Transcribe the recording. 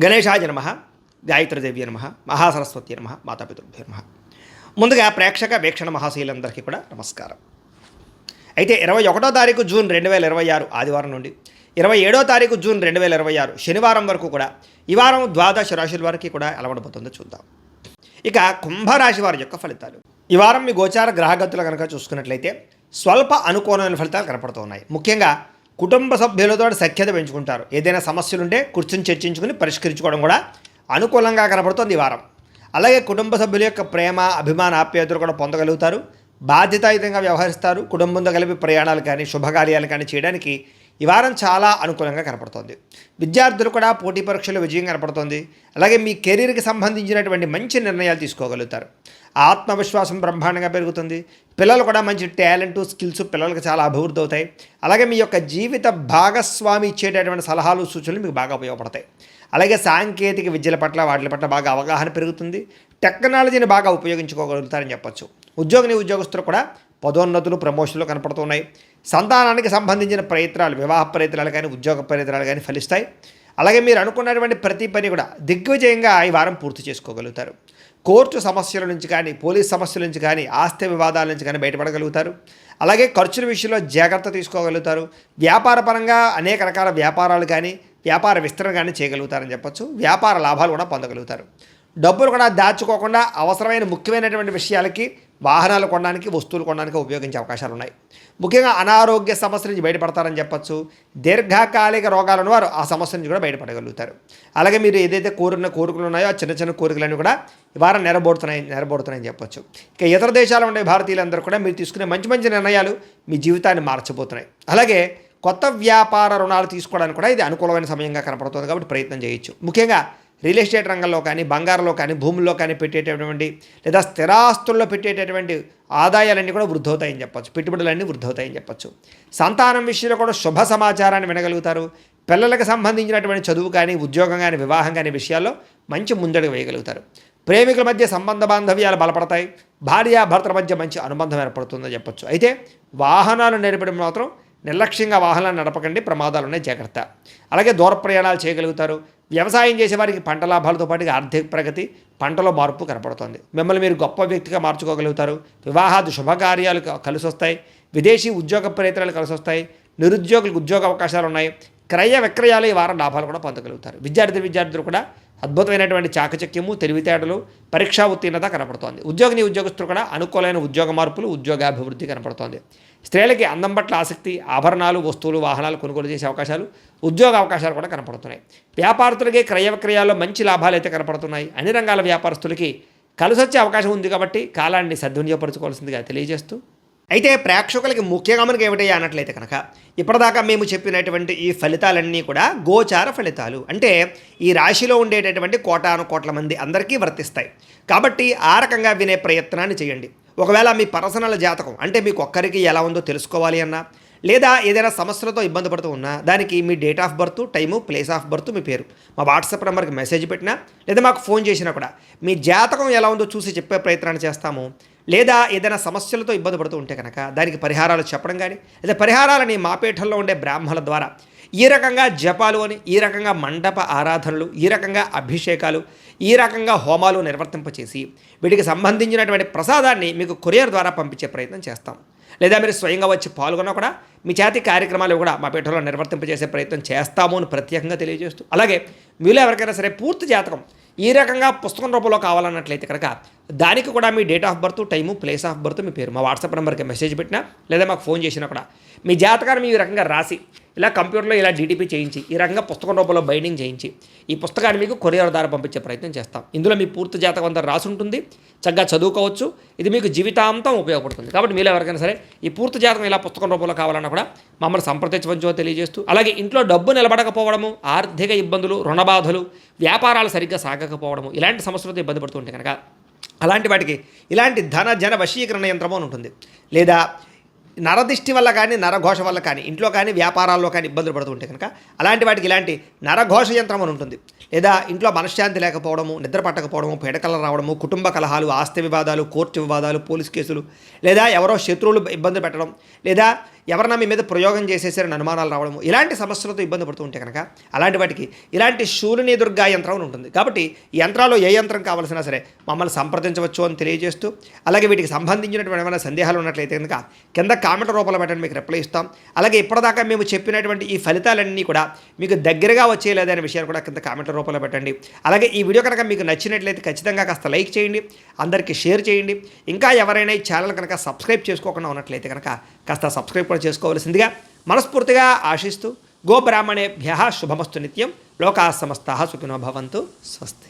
గణేశాయ నమః, గాయత్రీదేవి నమః, మహాసరస్వతి నమః, మాతాపితృభ్యో నమః. ముందుగా ప్రేక్షక వీక్షణ మహాశీలందరికీ కూడా నమస్కారం. అయితే 21వ తారీఖు జూన్ 2026 ఆదివారం నుండి 27వ తారీఖు జూన్ 2026 శనివారం వరకు కూడా ఈ వారం ద్వాదశ రాశుల వారికి కూడా ఎలా ఉండబోతుందో చూద్దాం. ఇక కుంభరాశి వారి యొక్క ఫలితాలు. ఈ వారం మీ గోచార గ్రహగతులు కనుక చూసుకున్నట్లయితే స్వల్ప అనుకూలమైన ఫలితాలు కనపడుతూ ఉన్నాయి. ముఖ్యంగా కుటుంబ సభ్యులతో సఖ్యత పెంచుకుంటారు. ఏదైనా సమస్యలుంటే కూర్చొని చర్చించుకుని పరిష్కరించుకోవడం కూడా అనుకూలంగా కనపడుతుంది ఈ వారం. అలాగే కుటుంబ సభ్యుల యొక్క ప్రేమ అభిమాన ఆప్యాయతలు కూడా పొందగలుగుతారు. బాధ్యతాయుతంగా వ్యవహరిస్తారు. కుటుంబంతో కలిపి ప్రయాణాలు కానీ శుభకార్యాలు కానీ చేయడానికి ఈ వారం చాలా అనుకూలంగా కనపడుతోంది. విద్యార్థులు కూడా పోటీ పరీక్షలు విజయం కనపడుతోంది. అలాగే మీ కెరీర్కి సంబంధించినటువంటి మంచి నిర్ణయాలు తీసుకోగలుగుతారు. ఆత్మవిశ్వాసం బ్రహ్మాండంగా పెరుగుతుంది. పిల్లలు కూడా మంచి టాలెంట్ స్కిల్స్ పిల్లలకు చాలా అభివృద్ధి అవుతాయి. అలాగే మీ యొక్క జీవిత భాగస్వామి ఇచ్చేటటువంటి సలహాలు సూచనలు మీకు బాగా ఉపయోగపడతాయి. అలాగే సాంకేతిక విద్యల పట్ల వాటి పట్ల బాగా అవగాహన పెరుగుతుంది. టెక్నాలజీని బాగా ఉపయోగించుకోగలుగుతారని చెప్పొచ్చు. ఉద్యోగస్తులు కూడా పదోన్నతులు ప్రమోషన్లు కనపడుతున్నాయి. సంతానానికి సంబంధించిన ప్రయత్నాలు వివాహ ప్రయత్నాలు కానీ ఉద్యోగ ప్రయత్నాలు కానీ ఫలిస్తాయి. అలాగే మీరు అనుకున్నటువంటి ప్రతి పని కూడా దిగ్విజయంగా ఈ వారం పూర్తి చేసుకోగలుగుతారు. కోర్టు సమస్యల నుంచి కానీ పోలీస్ సమస్యల నుంచి కానీ ఆస్తి వివాదాల నుంచి కానీ బయటపడగలుగుతారు. అలాగే ఖర్చుల విషయంలో జాగ్రత్త తీసుకోగలుగుతారు. వ్యాపారపరంగా అనేక రకాల వ్యాపారాలు కానీ వ్యాపార విస్తరణ కానీ చేయగలుగుతారని చెప్పొచ్చు. వ్యాపార లాభాలు కూడా పొందగలుగుతారు. డబ్బులు కూడా దాచుకోకుండా అవసరమైన ముఖ్యమైనటువంటి విషయాలకి వాహనాలు కొనడానికి వస్తువులు కొనడానికి ఉపయోగించే అవకాశాలు ఉన్నాయి. ముఖ్యంగా అనారోగ్య సమస్యల నుంచి బయటపడతారని చెప్పొచ్చు. దీర్ఘకాలిక రోగాలు ఉన్నవారు ఆ సమస్య నుంచి కూడా బయటపడగలుగుతారు. అలాగే మీరు ఏదైతే కోరికలు ఉన్నాయో ఆ చిన్న చిన్న కోరికలన్నీ కూడా ఈ వారం నెరబోడుతున్నాయని చెప్పొచ్చు. ఇక ఇతర దేశాల్లో ఉండే భారతీయులందరూ కూడా మీరు తీసుకునే మంచి మంచి నిర్ణయాలు మీ జీవితాన్ని మార్చబోతున్నాయి. అలాగే కొత్త వ్యాపార రుణాలు తీసుకోవడానికి కూడా ఇది అనుకూలమైన సమయంగా కనపడుతుంది కాబట్టి ప్రయత్నం చేయొచ్చు. ముఖ్యంగా రియల్ ఎస్టేట్ రంగంలో కానీ బంగారంలో కానీ భూముల్లో కానీ పెట్టేటటువంటి లేదా స్థిరాస్తుల్లో పెట్టేటటువంటి ఆదాయాలన్నీ కూడా వృద్ధవుతాయని చెప్పొచ్చు. పెట్టుబడులన్నీ వృద్ధవుతాయని చెప్పొచ్చు. సంతానం విషయంలో కూడా శుభ సమాచారాన్ని వినగలుగుతారు. పిల్లలకు సంబంధించినటువంటి చదువు కానీ ఉద్యోగం కానీ వివాహం కానీ విషయాల్లో మంచి ముందడుగు వేయగలుగుతారు. ప్రేమికుల మధ్య సంబంధ బాంధవ్యాలు బలపడతాయి. భార్యాభర్తల మధ్య మంచి అనుబంధం ఏర్పడుతుందని చెప్పొచ్చు. అయితే వాహనాలు నడిపడం మాత్రం నిర్లక్ష్యంగా వాహనాలు నడపకండి, ప్రమాదాలు ఉన్నాయి, జాగ్రత్త. అలాగే దూర ప్రయాణాలు చేయగలుగుతారు. వ్యవసాయం చేసేవారికి పంట లాభాలతో పాటు ఆర్థిక ప్రగతి పంటలో మార్పు కనపడుతుంది. మిమ్మల్ని మీరు గొప్ప వ్యక్తిగా మార్చుకోగలుగుతారు. వివాహాది శుభకార్యాలు కలిసి వస్తాయి. విదేశీ ఉద్యోగ ప్రయత్నాలు కలిసి వస్తాయి. నిరుద్యోగులకు ఉద్యోగ అవకాశాలు ఉన్నాయి. క్రయ విక్రయాలు ఈ వారం లాభాలు కూడా పొందగలుగుతారు. విద్యార్థులు కూడా అద్భుతమైనటువంటి చాకచక్యము తెలివితేటలు పరీక్షా ఉత్తీర్ణత కనపడుతోంది. ఉద్యోగస్తులు కూడా అనుకూలమైన ఉద్యోగ మార్పులు ఉద్యోగాభివృద్ధి కనపడుతోంది. స్త్రీలకి అందం పట్ల ఆసక్తి ఆభరణాలు వస్తువులు వాహనాలు కొనుగోలు చేసే అవకాశాలు ఉద్యోగ అవకాశాలు కూడా కనపడుతున్నాయి. వ్యాపారస్తులకి క్రయ విక్రయాల్లో మంచి లాభాలు అయితే కనపడుతున్నాయి. అన్ని రంగాల వ్యాపారస్తులకి కలిసొచ్చే అవకాశం ఉంది కాబట్టి కాలాన్ని సద్వినియోగపరచుకోవాల్సిందిగా తెలియజేస్తూ అయితే ప్రేక్షకులకి ముఖ్యంగా మనకి ఏమిటయ్యా అన్నట్లయితే కనుక ఇప్పటిదాకా మేము చెప్పినటువంటి ఈ ఫలితాలన్నీ కూడా గోచార ఫలితాలు అంటే ఈ రాశిలో ఉండేటటువంటి కోటాను మంది అందరికీ వర్తిస్తాయి. కాబట్టి ఆ రకంగా వినే ప్రయత్నాన్ని చేయండి. ఒకవేళ మీ పర్సనల్ జాతకం అంటే మీకు ఒక్కరికి ఎలా ఉందో తెలుసుకోవాలి అన్నా లేదా ఏదైనా సమస్యలతో ఇబ్బంది పడుతూ ఉన్నా దానికి మీ date of birth time place of birth మీ పేరు మా వాట్సాప్ నెంబర్కి మెసేజ్ పెట్టినా లేదా మాకు ఫోన్ చేసినా కూడా మీ జాతకం ఎలా ఉందో చూసి చెప్పే ప్రయత్నాన్ని చేస్తాము. లేదా ఏదైనా సమస్యలతో ఇబ్బంది పడుతూ ఉంటే కనుక దానికి పరిహారాలు చెప్పడం కానీ లేదా పరిహారాలని మా పీఠంలో ఉండే బ్రాహ్మణుల ద్వారా ఈ రకంగా జపాలు అని ఈ రకంగా మండప ఆరాధనలు ఈ రకంగా అభిషేకాలు ఈ రకంగా హోమాలు నిర్వర్తింపచేసి వీటికి సంబంధించినటువంటి ప్రసాదాన్ని మీకు కొరియర్ ద్వారా పంపించే ప్రయత్నం చేస్తాం. లేదా మీరు స్వయంగా వచ్చి పాల్గొన్నా కూడా మీ చేతి కార్యక్రమాలు కూడా మా పీఠంలో నిర్వర్తింపజేసే ప్రయత్నం చేస్తాము అని ప్రత్యేకంగా తెలియజేస్తూ అలాగే మీలో ఎవరికైనా సరే పూర్తి జాతకం ఈ రకంగా పుస్తకం రూపంలో కావాలన్నట్లయితే కనుక దానికి కూడా మీ date of birth time place of birth మీ పేరు మా వాట్సాప్ నెంబర్కి మెసేజ్ పెట్టినా లేదా మాకు ఫోన్ చేసినా కూడా మీ జాతకాన్ని మీ రకంగా రాసి ఇలా కంప్యూటర్లో ఇలా డీటీపీ చేయించి ఈ రకంగా పుస్తకం రూపంలో బైండింగ్ చేయించి ఈ పుస్తకాన్ని మీకు కొరియర్ ద్వారా పంపించే ప్రయత్నం చేస్తాం. ఇందులో మీ పూర్తి జాతకం అంతా రాసి ఉంటుంది. చక్కగా చదువుకోవచ్చు. ఇది మీకు జీవితాంతం ఉపయోగపడుతుంది. కాబట్టి మీలో ఎవరికైనా సరే ఈ పూర్తి జాతకం ఇలా పుస్తకం రూపంలో కావాలన్నా కూడా మమ్మల్ని సంప్రదించవచ్చో తెలియజేస్తూ అలాగే ఇంట్లో డబ్బు నిలబడకపోవడము ఆర్థిక ఇబ్బందులు రుణబాధలు వ్యాపారాలు సరిగ్గా సాగకపోవడము ఇలాంటి సమస్యలతో ఇబ్బంది పడుతుంటే కనుక అలాంటి వాటికి ఇలాంటి ధన జన వశీకరణ యంత్రము అని ఉంటుంది. లేదా నరదిష్టి వల్ల కానీ నరఘోష వల్ల కానీ ఇంట్లో కానీ వ్యాపారాల్లో కానీ ఇబ్బందులు పడుతుంటే కనుక అలాంటి వాటికి ఇలాంటి నరఘోష యంత్రం అని ఉంటుంది. లేదా ఇంట్లో మనశ్శాంతి లేకపోవడము నిద్ర పట్టకపోవడము పీడకలు రావడము కుటుంబ కలహాలు ఆస్తి వివాదాలు కోర్టు వివాదాలు పోలీస్ కేసులు లేదా ఎవరో శత్రువులు ఇబ్బంది పెట్టడం లేదా ఎవరన్నా మీ మీద ప్రయోగం చేసేసారని అనుమానాలు రావడము, ఇలాంటి సమస్యలతో ఇబ్బంది పడుతూ ఉంటే కనుక అలాంటి వాటికి ఇలాంటి శూలిని దుర్గా యంత్రం అని ఉంటుంది. కాబట్టి ఈ యంత్రాల్లో ఏ యంత్రం కావాల్సినా సరే మమ్మల్ని సంప్రదించవచ్చు అని తెలియజేస్తూ, అలాగే వీటికి సంబంధించినటువంటి ఏమైనా సందేహాలు ఉన్నట్లయితే కనుక కింద కామెంట్ రూపంలో పెట్టండి, మీకు రిప్లై ఇస్తాం. అలాగే ఇప్పటిదాకా మేము చెప్పినటువంటి ఈ ఫలితాలన్నీ కూడా మీకు దగ్గరగా వచ్చేయలేదనే విషయాన్ని కూడా కింద కామెంట్ రూపంలో పెట్టండి. అలాగే ఈ వీడియో కనుక మీకు నచ్చినట్లయితే ఖచ్చితంగా కాస్త లైక్ చేయండి, అందరికీ షేర్ చేయండి. ఇంకా ఎవరైనా ఈ ఛానల్ కనుక సబ్స్క్రైబ్ చేసుకోకుండా ఉన్నట్లయితే కనుక కాస్త సబ్స్క్రైబ్ కూడా చేసుకోవాల్సిందిగా మనస్ఫూర్తిగా ఆశిస్తూ, గోబ్రాహ్మణేభ్యః శుభమస్తు నిత్యం, లోకాः సమస్తాः సుఖినో భవంతు. స్వస్తి.